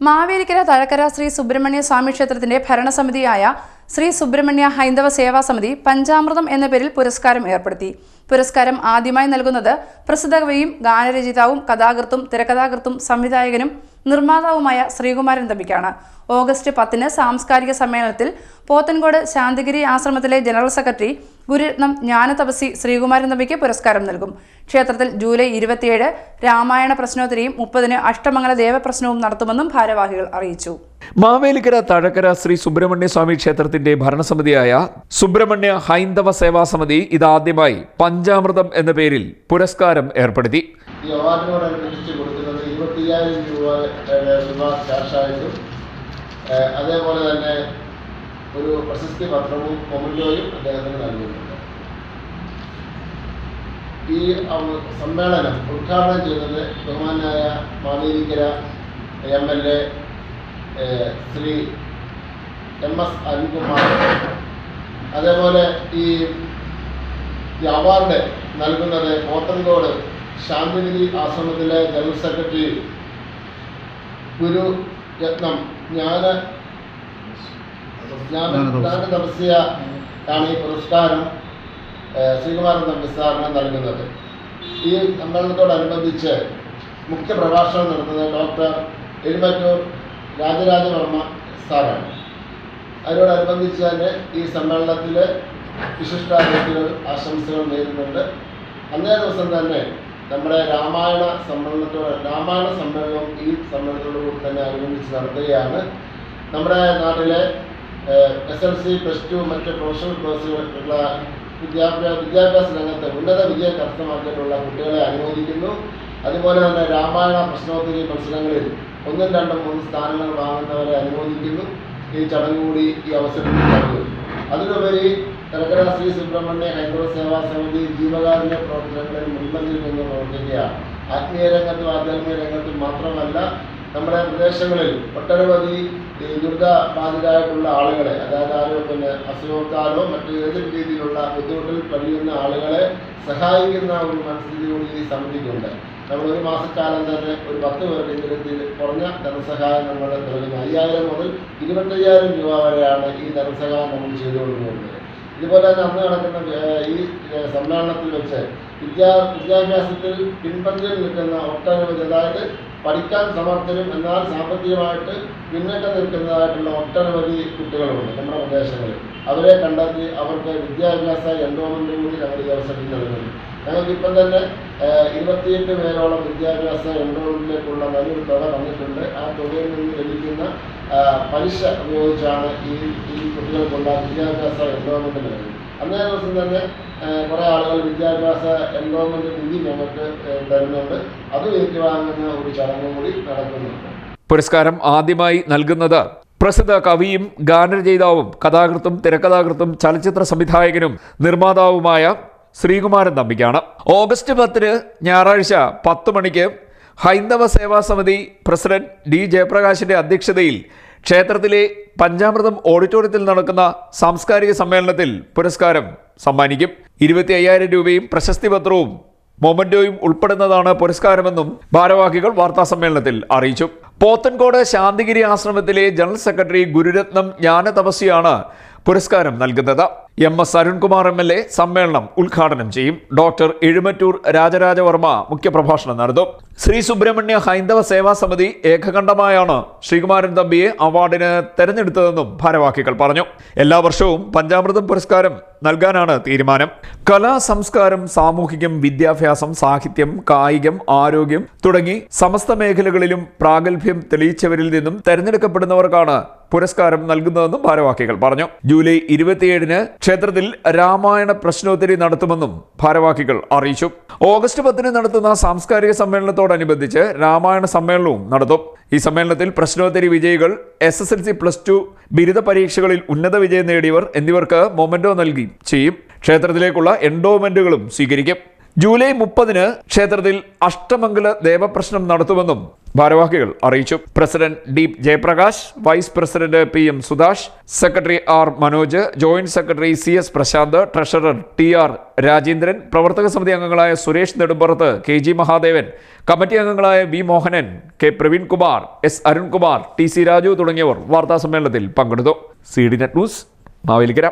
മാവേലിക്കര തഴക്കര ശ്രീ സുബ്രഹ്മണ്യ സ്വാമി ക്ഷേത്രത്തിന്റെ ഭരണസമിതിയായ ശ്രീ സുബ്രഹ്മണ്യ ഹൈന്ദവ സേവാ സമിതി പഞ്ചാമൃതം എന്ന പേരിൽ പുരസ്കാരം ഏർപ്പെടുത്തി. പുരസ്കാരം ആദ്യമായി നൽകുന്നത് പ്രസിദ്ധ കവിയും ഗാനരചയിതാവും കഥാകൃത്തും തിരക്കഥാകൃത്തും സംവിധായകനും നിർമ്മാതാവുമായ ശ്രീകുമാരൻ തമ്പിക്കാണ്. ഓഗസ്റ്റ് 10 സാംസ്കാരിക സമ്മേളനത്തിൽ പോത്തൻകോട് ശാന്തിഗിരി ആശ്രമത്തിലെ ജനറൽ സെക്രട്ടറി ഗുരുരത്നം ജ്ഞാനതപസ്വി ശ്രീകുമാരൻ തമ്പിക്ക് പുരസ്കാരം നൽകും. ക്ഷേത്രത്തിൽ ജൂലൈ 27 രാമായണ പ്രശ്നോത്തരിയും 30 അഷ്ടമംഗല ദേവപ്രശ്നവും നടത്തുമെന്നും ഭാരവാഹികൾ അറിയിച്ചു. മാവേലിക്കര തഴക്കര ശ്രീ സുബ്രഹ്മണ്യ സ്വാമി ക്ഷേത്രത്തിന്റെ ഭരണസമിതിയായ സുബ്രഹ്മണ്യ ഹൈന്ദവ സേവാ സമിതി ഇതാദ്യമായി പഞ്ചാമൃതം എന്ന പേരിൽ പുരസ്കാരം ഏർപ്പെടുത്തി. ഈ അവാർഡിനോടനുബന്ധിച്ച് കൊടുക്കുന്നത് 25,000 രൂപ ക്യാഷായിട്ടും അതേപോലെ തന്നെ ഒരു പ്രശസ്തി പത്രവും മൊമെന്റോയും അദ്ദേഹത്തിന് നൽകുന്നുണ്ട്. ഈ സമ്മേളനം ഉദ്ഘാടനം ചെയ്തത് ബഹുമാനായ മാവേലിക്കര MLA ശ്രീ MS അരുൺകുമാർ. അതേപോലെ ഈ അവാർഡ് നൽകുന്നത് പോത്തൻകോട് ശാന്തിഗിരി ആശ്രമത്തിലെ ജനറൽ സെക്രട്ടറി ഗുരുരത്നം ജ്ഞാനതപസ്യ ആണ് ഈ പുരസ്കാരം ശ്രീകുമാരൻ തമ്പി സാറിന് നൽകുന്നത്. ഈ സമ്മേളനത്തോടനുബന്ധിച്ച് മുഖ്യ പ്രഭാഷണം നടത്തുന്നത് ഡോക്ടർ എഴുമറ്റൂർ രാജരാജവർമ്മ സാറാണ്. അതിനോടനുബന്ധിച്ച് തന്നെ ഈ സമ്മേളനത്തിൽ വിശിഷ്ടാതിഥികൾ ആശംസകൾ നേരുന്നുണ്ട്. അന്നേ ദിവസം തന്നെ നമ്മുടെ രാമായണ സമ്മേളനം ഈ സമ്മേളനത്തോടുകൂടി തന്നെ അനുബന്ധിച്ച് നടത്തുകയാണ്. നമ്മുടെ നാട്ടിലെ SLC, +2 മറ്റ് പ്രൊഫഷണൽ കോഴ്സുകളുള്ള വിദ്യാഭ്യാസ രംഗത്ത് ഉന്നത വിജയം കരസ്ഥമാക്കിയിട്ടുള്ള കുട്ടികളെ അനുമോദിക്കുന്നു. അതുപോലെ തന്നെ രാമായണ പ്രശ്നോത്തരി മത്സരങ്ങളിൽ 1, 2, 3 സ്ഥാനങ്ങൾ വാങ്ങുന്നവരെ അനുമോദിക്കുന്നു. ഈ ചടങ്ങ് കൂടി ഈ അവസരത്തിൽ നടന്നു. അതിലുപരി തഴക്കര ശ്രീ സുബ്രഹ്മണ്യ ഹൈന്ദവ സേവാ സമിതി ജീവകാരുണ്യ പ്രവർത്തനങ്ങളിൽ മുൻപന്തിയിൽ നിന്ന് പ്രവർത്തിക്കുകയാണ്. ആത്മീയ രംഗത്തും ആധ്യാത്മിക രംഗത്തും മാത്രമല്ല, നമ്മുടെ പ്രദേശങ്ങളിൽ ഒട്ടനവധി ദുരിതബാധിതരായിട്ടുള്ള ആളുകളെ, അതായത് അസുഖക്കാരോ മറ്റു ഏതൊരു രീതിയിലുള്ള ബുദ്ധിമുട്ടിൽ കഴിയുന്ന ആളുകളെ സഹായിക്കുന്ന ഒരു മനസ്ഥിതി കൂടി ഈ സമിതിക്കുണ്ട്. നമ്മൾ ഒരു മാസക്കാലം തന്നെ ഒരു 10 പേർക്ക് കുറഞ്ഞ ധനസഹായം നമ്മൾ നൽകുന്നു. 5,000 മുതൽ 25,000 രൂപ വരെയാണ് ഈ ധനസഹായം നമ്മൾ ചെയ്തുകൊണ്ടുപോകുന്നത്. ഇതുപോലെ തന്നെ അന്ന് നടക്കുന്ന ഈ സമ്മേളനത്തിൽ വെച്ച് വിദ്യാഭ്യാസത്തിൽ പിൻപന്തിയിൽ നിൽക്കുന്ന ഒട്ടനവധി, അതായത് പഠിക്കാൻ സമർത്ഥരും എന്നാൽ സാമ്പത്തികമായിട്ട് പിന്നോക്കം നിൽക്കുന്നതായിട്ടുള്ള ഒട്ടനവധി കുട്ടികളുണ്ട് നമ്മുടെ പ്രദേശങ്ങളിൽ. അവരെ കണ്ടെത്തി അവർക്ക് വിദ്യാഭ്യാസ എൻഡോമെന്റ് കൂടി ഞങ്ങൾ ഈ അവസരത്തിൽ നൽകുന്നു. ഞങ്ങൾക്കിപ്പം തന്നെ 28 പേരോളം വിദ്യാഭ്യാസ എൻഡോമെന്റിലേക്കുള്ള നല്ലൊരു തുക തന്നിട്ടുണ്ട്. ആ തുകയിൽ നിന്ന് ലഭിക്കുന്ന പലിശ ഉപയോഗിച്ചാണ് ഈ കുട്ടികൾക്കുള്ള വിദ്യാഭ്യാസ എൻഡോമെന്റ് നൽകുന്നത്. അന്നേ ദിവസം തന്നെ കുറേ ആളുകൾ വിദ്യാഭ്യാസ എൻഡോമെന്റ് നിധി ഞങ്ങൾക്ക് തരുന്നുണ്ട്. അത് ഏറ്റുവാങ്ങുന്ന ഒരു ചടങ്ങും കൂടി നടക്കുന്നുണ്ട്. പുരസ്കാരം ആദ്യമായി നൽകുന്നത് പ്രസിദ്ധ കവിയും ഗാനരചയിതാവും കഥാകൃത്തും തിരക്കഥാകൃത്തും ചലച്ചിത്ര സംവിധായകനും നിർമ്മാതാവുമായ ശ്രീകുമാരൻ തമ്പിക്കാണ്. ഓഗസ്റ്റ് 10 ഞായറാഴ്ച 10 മണിക്ക് ഹൈന്ദവ സേവാ സമിതി പ്രസിഡന്റ് D. ജയപ്രകാശിന്റെ അധ്യക്ഷതയിൽ ക്ഷേത്രത്തിലെ പഞ്ചാമൃതം ഓഡിറ്റോറിയത്തിൽ നടക്കുന്ന സാംസ്കാരിക സമ്മേളനത്തിൽ പുരസ്കാരം സമ്മാനിക്കും. 25,000 രൂപയും പ്രശസ്തി പത്രവും മൊമെന്റോയും ഉൾപ്പെടുന്നതാണ് പുരസ്കാരമെന്നും ഭാരവാഹികൾ വാർത്താസമ്മേളനത്തിൽ അറിയിച്ചു. പോത്തൻകോട് ശാന്തിഗിരി ആശ്രമത്തിലെ ജനറൽ സെക്രട്ടറി ഗുരുരത്നം ജ്ഞാനതപസ്വിയാണ് പുരസ്കാരം നൽകുന്നത്. MS അരുൺകുമാർ MLA സമ്മേളനം ഉദ്ഘാടനം ചെയ്യും. ഡോക്ടർ എഴുമറ്റൂർ രാജരാജവർമ്മ മുഖ്യപ്രഭാഷണം നടത്തും. ശ്രീ സുബ്രഹ്മണ്യ ഹൈന്ദവ സേവാ സമിതി ഏകകണ്ഠമായാണ് ശ്രീകുമാരൻ തമ്പിയെ അവാർഡിന് തെരഞ്ഞെടുത്തതെന്നും ഭാരവാഹികൾ പറഞ്ഞു. എല്ലാ വർഷവും പഞ്ചാമൃതം പുരസ്കാരം നൽകാനാണ് തീരുമാനം. കലാ, സംസ്കാരം, സാമൂഹികം, വിദ്യാഭ്യാസം, സാഹിത്യം, കായികം, ആരോഗ്യം തുടങ്ങി സമസ്ത മേഖലകളിലും പ്രാഗൽഭ്യം തെളിയിച്ചവരിൽ നിന്നും തെരഞ്ഞെടുക്കപ്പെടുന്നവർക്കാണ് പുരസ്കാരം നൽകുന്നതെന്നും ഭാരവാഹികൾ പറഞ്ഞു. ജൂലൈ 27 ക്ഷേത്രത്തിൽ രാമായണ പ്രശ്നോത്തരി നടത്തുമെന്നും ഭാരവാഹികൾ അറിയിച്ചു. ഓഗസ്റ്റ് 10 നടത്തുന്ന സാംസ്കാരിക സമ്മേളനത്തോടനുബന്ധിച്ച് രാമായണ സമ്മേളനവും നടത്തും. ഈ സമ്മേളനത്തിൽ പ്രശ്നോത്തരി വിജയികൾ, SSLC, +2 ബിരുദ പരീക്ഷകളിൽ ഉന്നത വിജയം നേടിയവർ എന്നിവർക്ക് മൊമെന്റോ നൽകി ചെയ്യും. ക്ഷേത്രത്തിലേക്കുള്ള എൻഡോമെന്റുകളും സ്വീകരിക്കും. ജൂലൈ 30 ക്ഷേത്രത്തിൽ അഷ്ടമംഗല ദേവപ്രശ്നം നടത്തുമെന്നും ഭാരവാഹികൾ അറിയിച്ചു. President D Jayaprakash, vice president PM Sudhash, secretary R Manoj, joint secretary CS Prasanth, treasurer TR Rajendran, പ്രവർത്തക സമിതി അംഗങ്ങളായ സുരേഷ് നെടുമ്പറത്ത്, KG മഹാദേവൻ, കമ്മിറ്റി അംഗങ്ങളായ V Mohanan, K Praveenkumar, S Arunkumar, TC Raju തുടങ്ങിയവർ വാർത്താ സമ്മേളനത്തിൽ പങ്കെടുത്തു. CD net news, Mavelikkara.